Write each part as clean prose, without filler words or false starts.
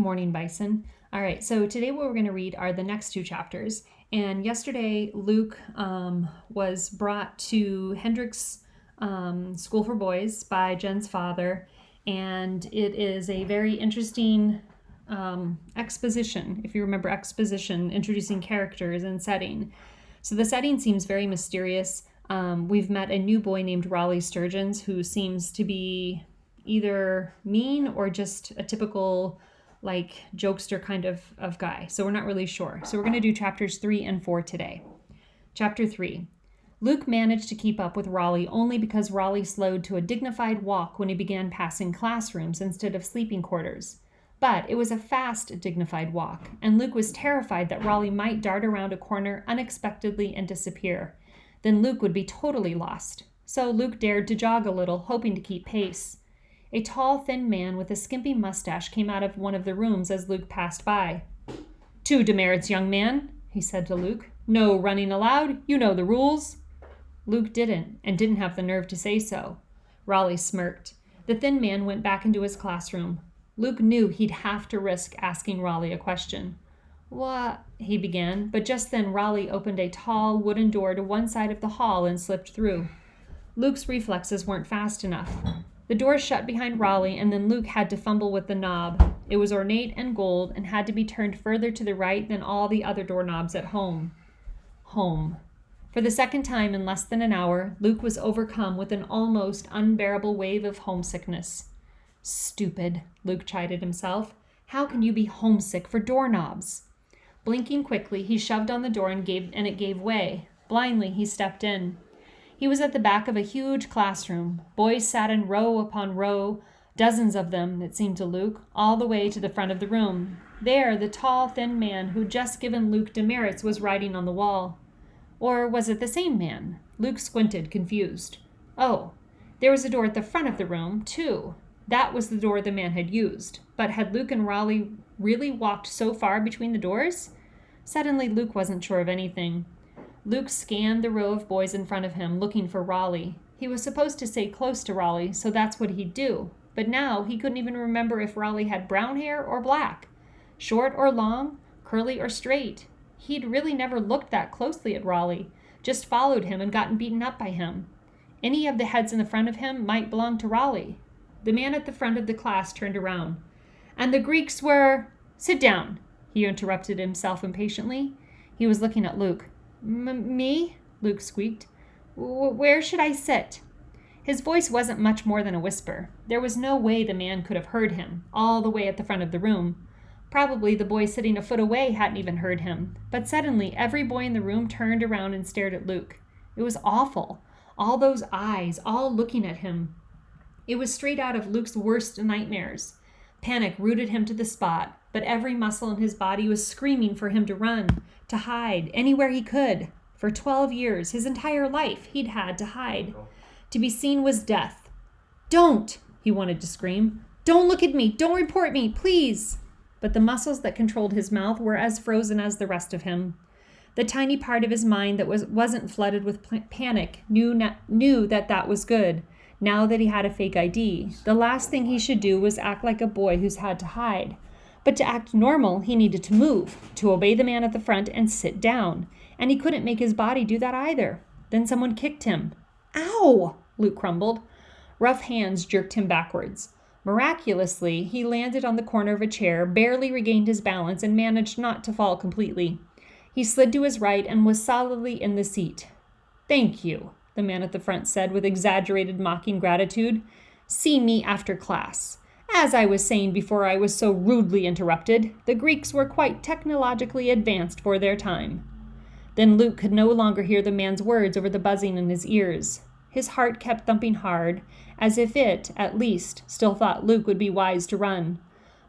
Morning, Bison. All right, so today what we're going to read are the next two chapters. And yesterday, Luke was brought to Hendrick's School for Boys by Jen's father, and it is a very interesting exposition, if you remember exposition, introducing characters and setting. So the setting seems very mysterious. We've met a new boy named Raleigh Sturgeons who seems to be either mean or just a typical jokester kind of guy. So we're not really sure. So we're going to do chapters 3 and 4 today. Chapter 3. Luke managed to keep up with Raleigh only because Raleigh slowed to a dignified walk when he began passing classrooms instead of sleeping quarters. But it was a fast, dignified walk, and Luke was terrified that Raleigh might dart around a corner unexpectedly and disappear. Then Luke would be totally lost. So Luke dared to jog a little, hoping to keep pace. A tall, thin man with a skimpy mustache came out of one of the rooms as Luke passed by. "Two demerits, young man," he said to Luke. "No running allowed. You know the rules." Luke didn't, and didn't have the nerve to say so. Raleigh smirked. The thin man went back into his classroom. Luke knew he'd have to risk asking Raleigh a question. "What?" he began, but just then Raleigh opened a tall wooden door to one side of the hall and slipped through. Luke's reflexes weren't fast enough. The door shut behind Raleigh, and then Luke had to fumble with the knob. It was ornate and gold and had to be turned further to the right than all the other doorknobs at home. Home. For the second time in less than an hour, Luke was overcome with an almost unbearable wave of homesickness. "Stupid," Luke chided himself. "How can you be homesick for doorknobs?" Blinking quickly, he shoved on the door and it gave way. Blindly, he stepped in. He was at the back of a huge classroom. Boys sat in row upon row, dozens of them, it seemed to Luke, all the way to the front of the room. There, the tall, thin man who'd just given Luke demerits was writing on the wall. Or was it the same man? Luke squinted, confused. Oh, there was a door at the front of the room, too. That was the door the man had used. But had Luke and Raleigh really walked so far between the doors? Suddenly, Luke wasn't sure of anything. Luke scanned the row of boys in front of him, looking for Raleigh. He was supposed to stay close to Raleigh, so that's what he'd do. But now he couldn't even remember if Raleigh had brown hair or black, short or long, curly or straight. He'd really never looked that closely at Raleigh, just followed him and gotten beaten up by him. Any of the heads in the front of him might belong to Raleigh. The man at the front of the class turned around. "And the Greeks were—" "Sit down," he interrupted himself impatiently. He was looking at Luke. Me?" Luke squeaked. "Where should I sit?" His voice wasn't much more than a whisper. There was no way the man could have heard him, all the way at the front of the room. Probably the boy sitting a foot away hadn't even heard him. But suddenly, every boy in the room turned around and stared at Luke. It was awful. All those eyes, all looking at him. It was straight out of Luke's worst nightmares. Panic rooted him to the spot, but every muscle in his body was screaming for him to run, to hide, anywhere he could. For 12 years, his entire life, he'd had to hide. To be seen was death. "Don't!" he wanted to scream. "Don't look at me! Don't report me! Please!" But the muscles that controlled his mouth were as frozen as the rest of him. The tiny part of his mind that wasn't flooded with panic knew that was good. Now that he had a fake ID, the last thing he should do was act like a boy who's had to hide. But to act normal, he needed to move, to obey the man at the front and sit down. And he couldn't make his body do that either. Then someone kicked him. "Ow!" Luke crumbled. Rough hands jerked him backwards. Miraculously, he landed on the corner of a chair, barely regained his balance, and managed not to fall completely. He slid to his right and was solidly in the seat. "Thank you," the man at the front said with exaggerated mocking gratitude. "See me after class. As I was saying before I was so rudely interrupted, the Greeks were quite technologically advanced for their time." Then Luke could no longer hear the man's words over the buzzing in his ears. His heart kept thumping hard, as if it, at least, still thought Luke would be wise to run.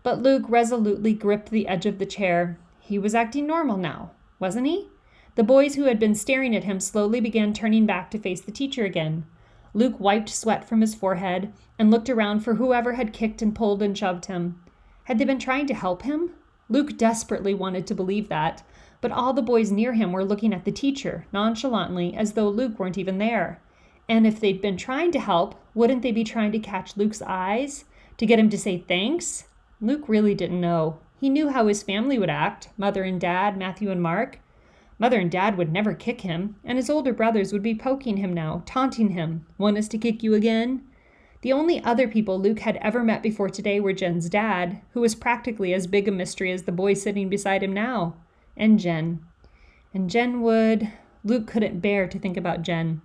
But Luke resolutely gripped the edge of the chair. He was acting normal now, wasn't he? The boys who had been staring at him slowly began turning back to face the teacher again. Luke wiped sweat from his forehead and looked around for whoever had kicked and pulled and shoved him. Had they been trying to help him? Luke desperately wanted to believe that, but all the boys near him were looking at the teacher, nonchalantly, as though Luke weren't even there. And if they'd been trying to help, wouldn't they be trying to catch Luke's eyes? To get him to say thanks? Luke really didn't know. He knew how his family would act, Mother and Dad, Matthew and Mark. Mother and Dad would never kick him, and his older brothers would be poking him now, taunting him. Want us to kick you again? The only other people Luke had ever met before today were Jen's dad, who was practically as big a mystery as the boy sitting beside him now, and Jen. And Jen would... Luke couldn't bear to think about Jen.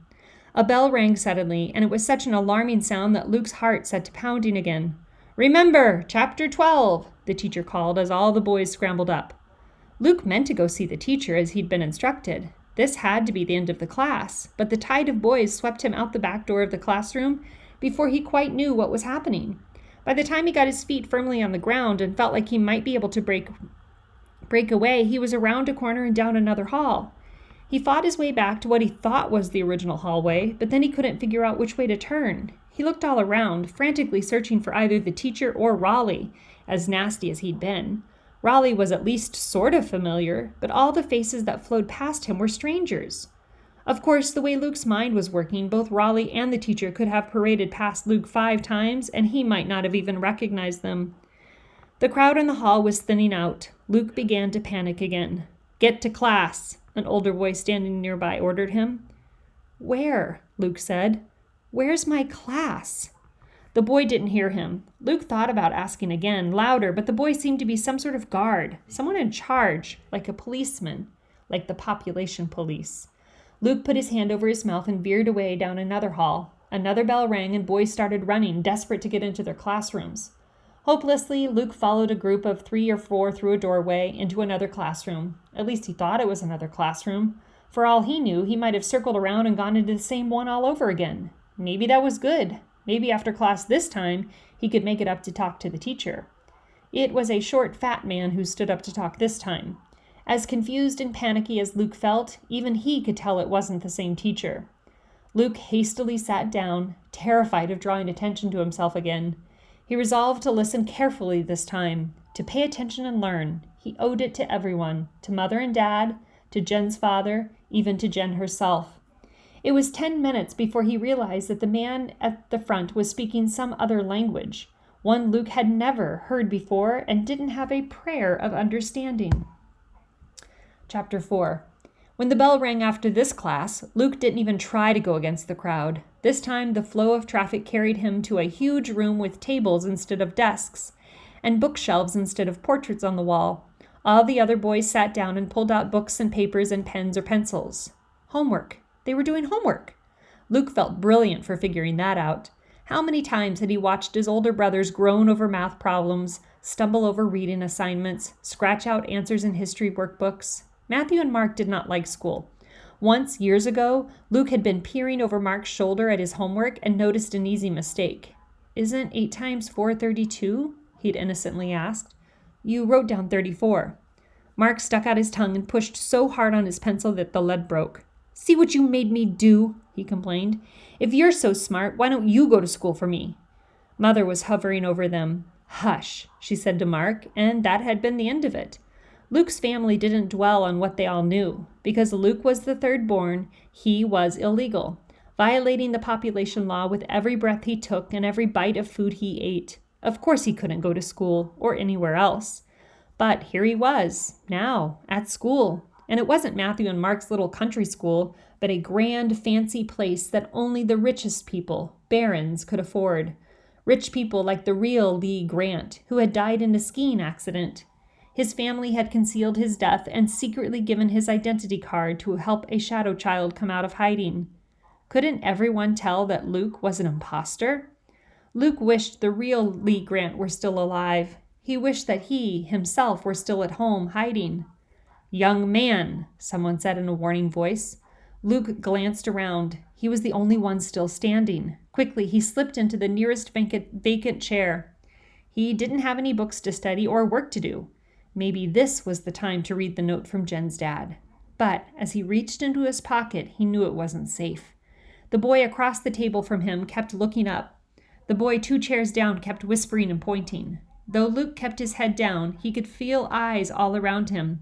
A bell rang suddenly, and it was such an alarming sound that Luke's heart set to pounding again. "Remember, Chapter 12, the teacher called as all the boys scrambled up. Luke meant to go see the teacher as he'd been instructed. This had to be the end of the class, but the tide of boys swept him out the back door of the classroom before he quite knew what was happening. By the time he got his feet firmly on the ground and felt like he might be able to break away, he was around a corner and down another hall. He fought his way back to what he thought was the original hallway, but then he couldn't figure out which way to turn. He looked all around, frantically searching for either the teacher or Raleigh, as nasty as he'd been. Raleigh was at least sort of familiar, but all the faces that flowed past him were strangers. Of course, the way Luke's mind was working, both Raleigh and the teacher could have paraded past Luke 5 times, and he might not have even recognized them. The crowd in the hall was thinning out. Luke began to panic again. "Get to class," an older boy standing nearby ordered him. "Where?" Luke said. "Where's my class?" The boy didn't hear him. Luke thought about asking again, louder, but the boy seemed to be some sort of guard, someone in charge, like a policeman, like the population police. Luke put his hand over his mouth and veered away down another hall. Another bell rang and boys started running, desperate to get into their classrooms. Hopelessly, Luke followed a group of 3 or 4 through a doorway into another classroom. At least he thought it was another classroom. For all he knew, he might have circled around and gone into the same one all over again. Maybe that was good. Maybe after class this time, he could make it up to talk to the teacher. It was a short, fat man who stood up to talk this time. As confused and panicky as Luke felt, even he could tell it wasn't the same teacher. Luke hastily sat down, terrified of drawing attention to himself again. He resolved to listen carefully this time, to pay attention and learn. He owed it to everyone, to Mother and Dad, to Jen's father, even to Jen herself. It was 10 minutes before he realized that the man at the front was speaking some other language, one Luke had never heard before and didn't have a prayer of understanding. Chapter 4. When the bell rang after this class, Luke didn't even try to go against the crowd. This time, the flow of traffic carried him to a huge room with tables instead of desks, and bookshelves instead of portraits on the wall. All the other boys sat down and pulled out books and papers and pens or pencils. Homework. They were doing homework. Luke felt brilliant for figuring that out. How many times had he watched his older brothers groan over math problems, stumble over reading assignments, scratch out answers in history workbooks? Matthew and Mark did not like school. Once, years ago, Luke had been peering over Mark's shoulder at his homework and noticed an easy mistake. "Isn't 8 times 4 32? He'd innocently asked. "You wrote down 34. Mark stuck out his tongue and pushed so hard on his pencil that the lead broke. "See what you made me do," he complained. "If you're so smart, why don't you go to school for me?" Mother was hovering over them. "Hush," she said to Mark, and that had been the end of it. Luke's family didn't dwell on what they all knew. Because Luke was the third born, he was illegal, violating the population law with every breath he took and every bite of food he ate. Of course he couldn't go to school or anywhere else. But here he was, now, at school. And it wasn't Matthew and Mark's little country school, but a grand, fancy place that only the richest people, barons, could afford. Rich people like the real Lee Grant, who had died in a skiing accident. His family had concealed his death and secretly given his identity card to help a shadow child come out of hiding. Couldn't everyone tell that Luke was an imposter? Luke wished the real Lee Grant were still alive. He wished that he, himself, were still at home, hiding. "Young man," someone said in a warning voice. Luke glanced around. He was the only one still standing. Quickly, he slipped into the nearest vacant chair. He didn't have any books to study or work to do. Maybe this was the time to read the note from Jen's dad. But as he reached into his pocket, he knew it wasn't safe. The boy across the table from him kept looking up. The boy 2 chairs down kept whispering and pointing. Though Luke kept his head down, he could feel eyes all around him.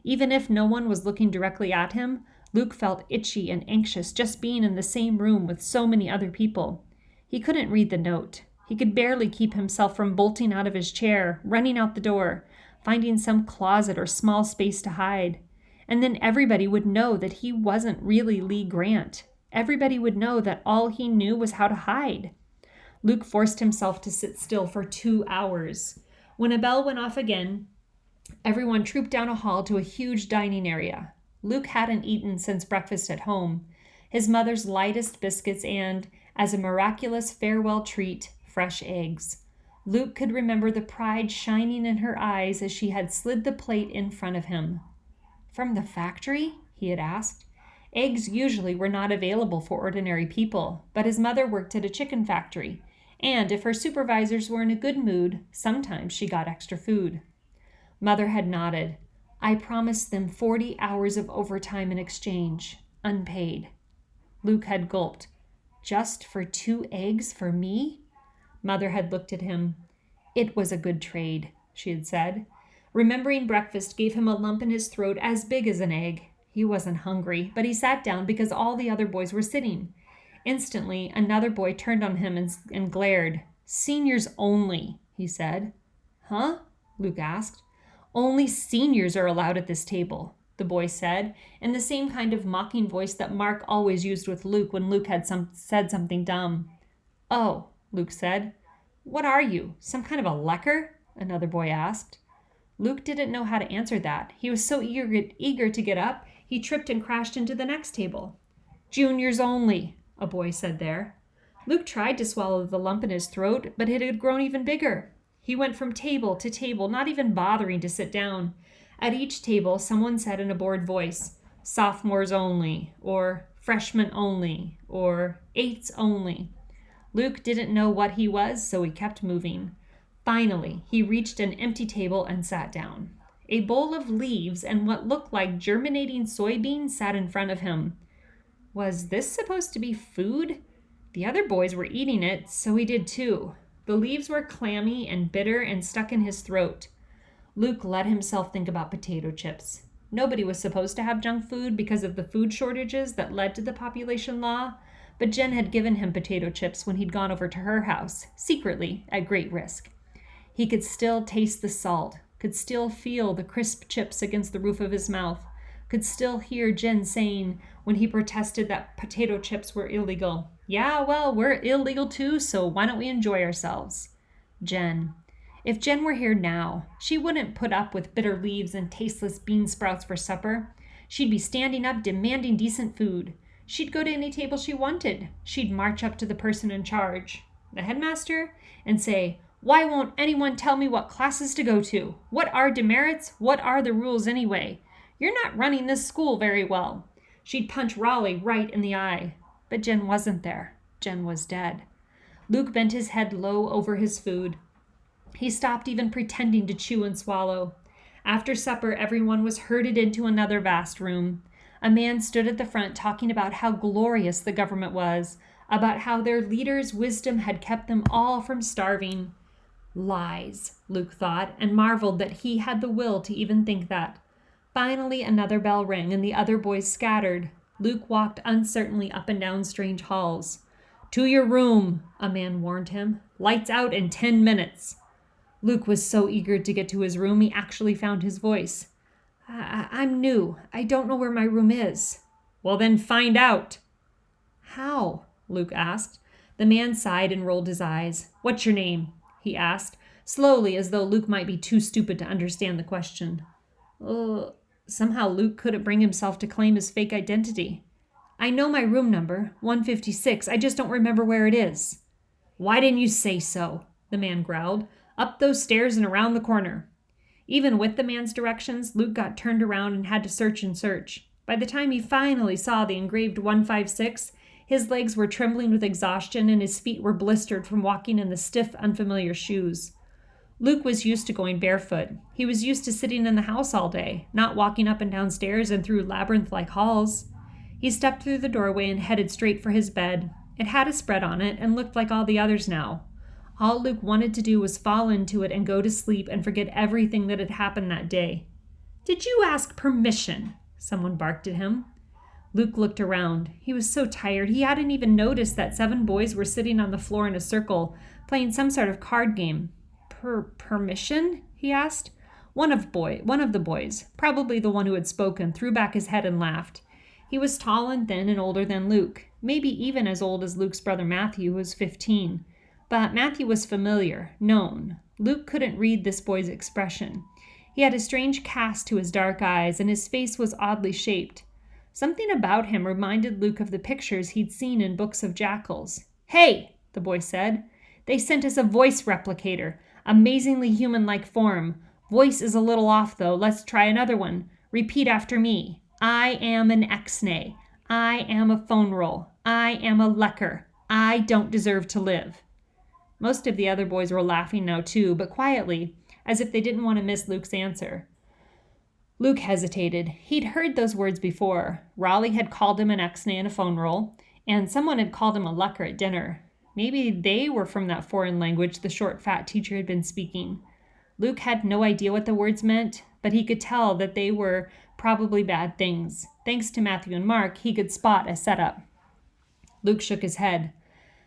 Even if no one was looking directly at him, Luke felt itchy and anxious just being in the same room with so many other people. He couldn't read the note. He could barely keep himself from bolting out of his chair, running out the door, finding some closet or small space to hide. And then everybody would know that he wasn't really Lee Grant. Everybody would know that all he knew was how to hide. Luke forced himself to sit still for 2 hours. When a bell went off again, everyone trooped down a hall to a huge dining area. Luke hadn't eaten since breakfast at home. His mother's lightest biscuits and, as a miraculous farewell treat, fresh eggs. Luke could remember the pride shining in her eyes as she had slid the plate in front of him. "From the factory?" he had asked. Eggs usually were not available for ordinary people, but his mother worked at a chicken factory, and if her supervisors were in a good mood, sometimes she got extra food. Mother had nodded. "I promised them 40 hours of overtime in exchange, unpaid." Luke had gulped. "Just for 2 eggs for me?" Mother had looked at him. "It was a good trade," she had said. Remembering breakfast gave him a lump in his throat as big as an egg. He wasn't hungry, but he sat down because all the other boys were sitting. Instantly, another boy turned on him and glared. "Seniors only," he said. "Huh?" Luke asked. "Only seniors are allowed at this table," the boy said, in the same kind of mocking voice that Mark always used with Luke when Luke had said something dumb. "Oh," Luke said. "What are you, some kind of a lecker?" another boy asked. Luke didn't know how to answer that. He was so eager to get up, he tripped and crashed into the next table. "Juniors only," a boy said there. Luke tried to swallow the lump in his throat, but it had grown even bigger. He went from table to table, not even bothering to sit down. At each table, someone said in a bored voice, "Sophomores only," or "Freshmen only," or "Eights only." Luke didn't know what he was, so he kept moving. Finally, he reached an empty table and sat down. A bowl of leaves and what looked like germinating soybeans sat in front of him. Was this supposed to be food? The other boys were eating it, so he did too. The leaves were clammy and bitter and stuck in his throat. Luke let himself think about potato chips. Nobody was supposed to have junk food because of the food shortages that led to the population law, but Jen had given him potato chips when he'd gone over to her house, secretly, at great risk. He could still taste the salt, could still feel the crisp chips against the roof of his mouth, could still hear Jen saying when he protested that potato chips were illegal, "Yeah, well, we're illegal too, so why don't we enjoy ourselves?" Jen. If Jen were here now, she wouldn't put up with bitter leaves and tasteless bean sprouts for supper. She'd be standing up demanding decent food. She'd go to any table she wanted. She'd march up to the person in charge, the headmaster, and say, "Why won't anyone tell me what classes to go to? What are demerits? What are the rules anyway? You're not running this school very well." She'd punch Raleigh right in the eye. But Jen wasn't there. Jen was dead. Luke bent his head low over his food. He stopped even pretending to chew and swallow. After supper, everyone was herded into another vast room. A man stood at the front talking about how glorious the government was, about how their leaders' wisdom had kept them all from starving. Lies, Luke thought, and marveled that he had the will to even think that. Finally, another bell rang and the other boys scattered. Luke walked uncertainly up and down strange halls. "To your room," a man warned him. "Lights out in 10 minutes." Luke was so eager to get to his room, he actually found his voice. I'm new. I don't know where my room is." "Well, then find out." "How?" Luke asked. The man sighed and rolled his eyes. "What's your name?" he asked, slowly as though Luke might be too stupid to understand the question. Somehow Luke couldn't bring himself to claim his fake identity. "I know my room number, 156. I just don't remember where it is." "Why didn't you say so?" the man growled. "Up those stairs and around the corner." Even with the man's directions, Luke got turned around and had to search and search. By the time he finally saw the engraved 156, his legs were trembling with exhaustion and his feet were blistered from walking in the stiff, unfamiliar shoes. Luke was used to going barefoot. He was used to sitting in the house all day, not walking up and down stairs and through labyrinth-like halls. He stepped through the doorway and headed straight for his bed. It had a spread on it and looked like all the others now. All Luke wanted to do was fall into it and go to sleep and forget everything that had happened that day. "Did you ask permission?" someone barked at him. Luke looked around. He was so tired he hadn't even noticed that 7 boys were sitting on the floor in a circle, playing some sort of card game. Permission? He asked. One of the boys, probably the one who had spoken, threw back his head and laughed. He was tall and thin and older than Luke, maybe even as old as Luke's brother Matthew, who was 15. But Matthew was familiar, known. Luke couldn't read this boy's expression. He had a strange cast to his dark eyes, and his face was oddly shaped. Something about him reminded Luke of the pictures he'd seen in books of jackals. "Hey," the boy said. "They sent us a voice replicator. Amazingly human-like form. Voice is a little off, though. Let's try another one. Repeat after me. I am an X-nay. I am a phone roll. I am a lecker. I don't deserve to live." Most of the other boys were laughing now, too, but quietly, as if they didn't want to miss Luke's answer. Luke hesitated. He'd heard those words before. Raleigh had called him an X-nay and a phone roll, and someone had called him a lecker at dinner. Maybe they were from that foreign language the short, fat teacher had been speaking. Luke had no idea what the words meant, but he could tell that they were probably bad things. Thanks to Matthew and Mark, he could spot a setup. Luke shook his head.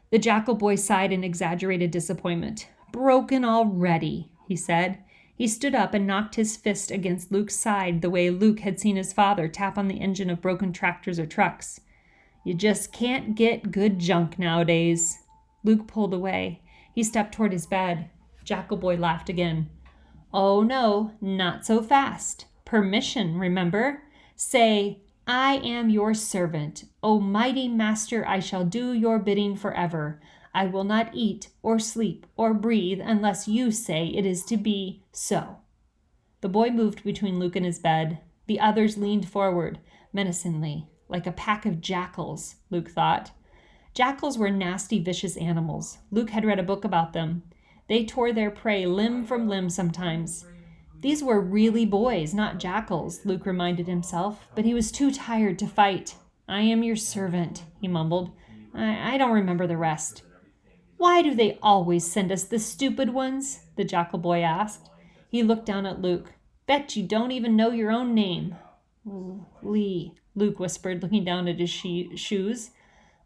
The jackal boy sighed in exaggerated disappointment. "Broken already," he said. He stood up and knocked his fist against Luke's side the way Luke had seen his father tap on the engine of broken tractors or trucks. "You just can't get good junk nowadays." Luke pulled away. He stepped toward his bed. Jackal boy laughed again. "Oh no, not so fast. Permission, remember? Say, 'I am your servant. O mighty master, I shall do your bidding forever. I will not eat or sleep or breathe unless you say it is to be so.'" The boy moved between Luke and his bed. The others leaned forward, menacingly, like a pack of jackals, Luke thought. Jackals were nasty, vicious animals. Luke had read a book about them. They tore their prey limb from limb sometimes. These were really boys, not jackals, Luke reminded himself, but he was too tired to fight. "I am your servant," he mumbled. I don't remember the rest." "Why do they always send us the stupid ones?" the jackal boy asked. He looked down at Luke. "Bet you don't even know your own name." "Lee," Luke whispered, looking down at his shoes.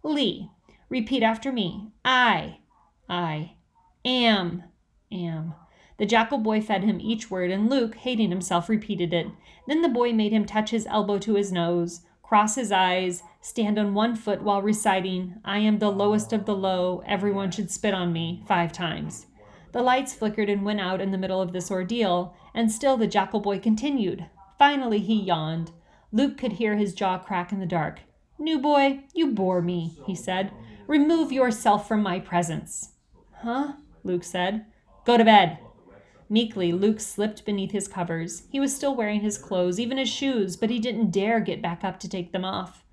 "Lee, repeat after me. I am. The jackal boy fed him each word, and Luke, hating himself, repeated it. Then the boy made him touch his elbow to his nose, cross his eyes, stand on one foot while reciting, "I am the lowest of the low, everyone should spit on me," 5 times. The lights flickered and went out in the middle of this ordeal, and still the jackal boy continued. Finally he yawned. Luke could hear his jaw crack in the dark. "New boy, you bore me," he said. "Remove yourself from my presence." "Huh?" Luke said. "Go to bed." Meekly, Luke slipped beneath his covers. He was still wearing his clothes, even his shoes, but he didn't dare get back up to take them off.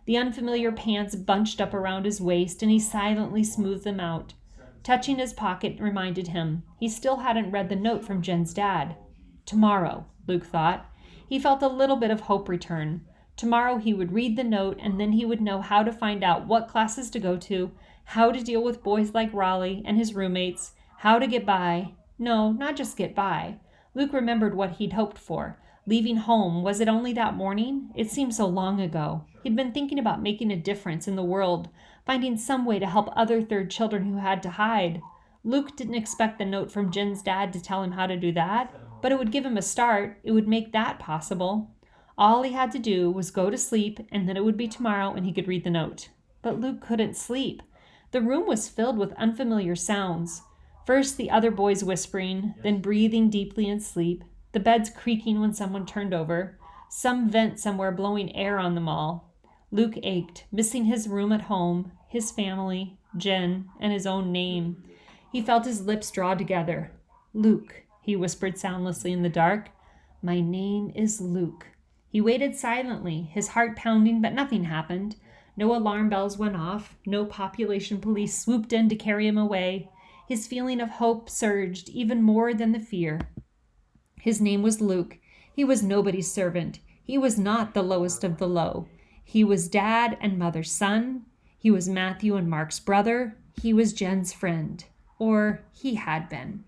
The unfamiliar pants bunched up around his waist, and he silently smoothed them out. Touching his pocket reminded him. He still hadn't read the note from Jen's dad. Tomorrow, Luke thought. He felt a little bit of hope return. Tomorrow he would read the note, and then he would know how to find out what classes to go to, how to deal with boys like Raleigh and his roommates, how to get by. No, not just get by. Luke remembered what he'd hoped for. Leaving home, was it only that morning? It seemed so long ago. He'd been thinking about making a difference in the world, finding some way to help other third children who had to hide. Luke didn't expect the note from Jen's dad to tell him how to do that, but it would give him a start. It would make that possible. All he had to do was go to sleep, and then it would be tomorrow and he could read the note. But Luke couldn't sleep. The room was filled with unfamiliar sounds. First the other boys whispering, then breathing deeply in sleep, the beds creaking when someone turned over, some vent somewhere blowing air on them all. Luke ached, missing his room at home, his family, Jen, and his own name. He felt his lips draw together. "Luke," he whispered soundlessly in the dark. "My name is Luke." He waited silently, his heart pounding, but nothing happened. No alarm bells went off. No population police swooped in to carry him away. His feeling of hope surged even more than the fear. His name was Luke. He was nobody's servant. He was not the lowest of the low. He was Dad and Mother's son. He was Matthew and Mark's brother. He was Jen's friend. Or he had been.